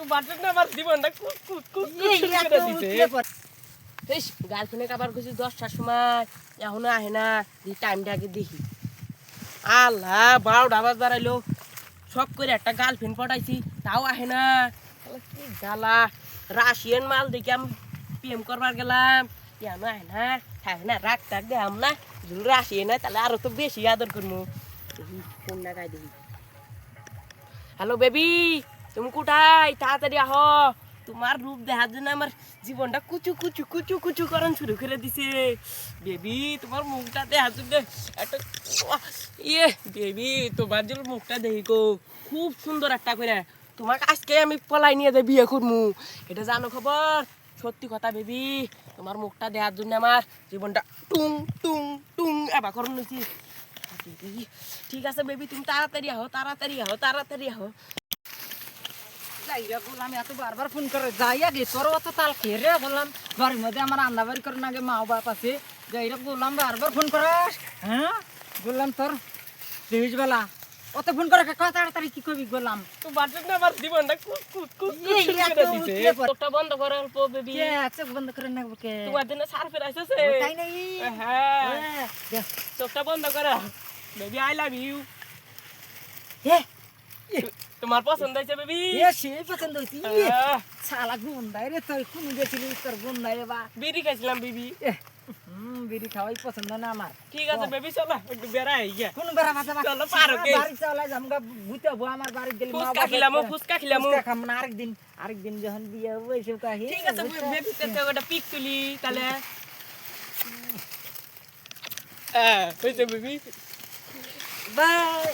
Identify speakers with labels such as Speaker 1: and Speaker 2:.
Speaker 1: তোমার জন্য আমার জীবনটা করে দিছে গার্লফ্রেন্ডে কাবার খুঁজি 10টার সময় এখনো আহে না টাইমটা আগে দেখি আল্লাহ 12টা বাজবার আইলো শখ করে একটা গার্লফ্রেন্ড পটাইছি তাও আহে না কি জ্বালা রাশিয়ান মাল দেখে আমি প্রেম করবার গেলাম কেন আহে না থাকে না রাগ টাক দেখাম না যদি রাশিয়ান হয় তাহলে আরো তো বেশি আদর করবো দেখি কোন জায়গায় দেখি হ্যালো বেবি তুমি কোথায় তাড়াতাড়ি আহো তোমার রূপ দেখার জন্য আমার জীবনটা কুচু কুচু কুচু কুচু করান শুরু করে দিছে বেবি তোমার মুখটা দেখার জন্য একটা ইয়ে বেবি তোমার জন্য মুখটা দেখি গো খুব সুন্দর একটা করে তোমাকে আজকে আমি পলাই নিয়ে যাই বিয়ে করবো এটা জানো খবর সত্যি কথা বেবি তোমার মুখটা দেখার জন্য আমার জীবনটা টুং টুং টুং এবার করুন নিছি ঠিক আছে বেবি তুমি তাড়াতাড়ি আহো তাড়াতাড়ি আহো তাড়াতাড়ি আহো
Speaker 2: যাইয়া বললাম এত বারবার ফোন করে যাইয়া গে তোর অত তাল খেয়ে রে বললাম বাড়ির মধ্যে আমার রান্না বাড়ি করার আগে মা বাপ আছে যাইরা বললাম বারবার ফোন করাস হ্যাঁ বললাম তোর তেইশ বেলা অত ফোন করে তাড়াতাড়ি কি করবি বললাম
Speaker 1: তোমার জন্য আমার জীবনটা চোখটা বন্ধ করে অল্প বেবি
Speaker 2: চোখ বন্ধ করে না কে
Speaker 1: তোমার জন্য সার্ফের আসছে
Speaker 2: তাই নাই
Speaker 1: হ্যাঁ চোখটা বন্ধ করো বেবি আই লাভ ইউ তোমার পছন্দ হয়েছে বেবি
Speaker 2: সে পছন্দ হয়েছি শালা গুন্দাই রে তোর কোন গেছিলি তোর গুন্দাই রে বা
Speaker 1: বিড়ি খাইছিলাম বেবি
Speaker 2: বিড়ি খাওয়াই পছন্দ না আমার
Speaker 1: ঠিক আছে বেবি চলো একটু বেড়াই গিয়া
Speaker 2: কোন বেড়া বাজা
Speaker 1: চলো পার্কে
Speaker 2: বাড়ি চলে যামগা বুঝতেবো আমার বাড়ি গেলে মা
Speaker 1: ফুচকা খিলামু ফুচকা খিলামু
Speaker 2: খাম না আরেকদিন যখন বিয়ে হবে এসব কাহি
Speaker 1: ঠিক আছে বেবি তে ওটা পিক তুলি তাহলে হইছে বেবি
Speaker 2: বাই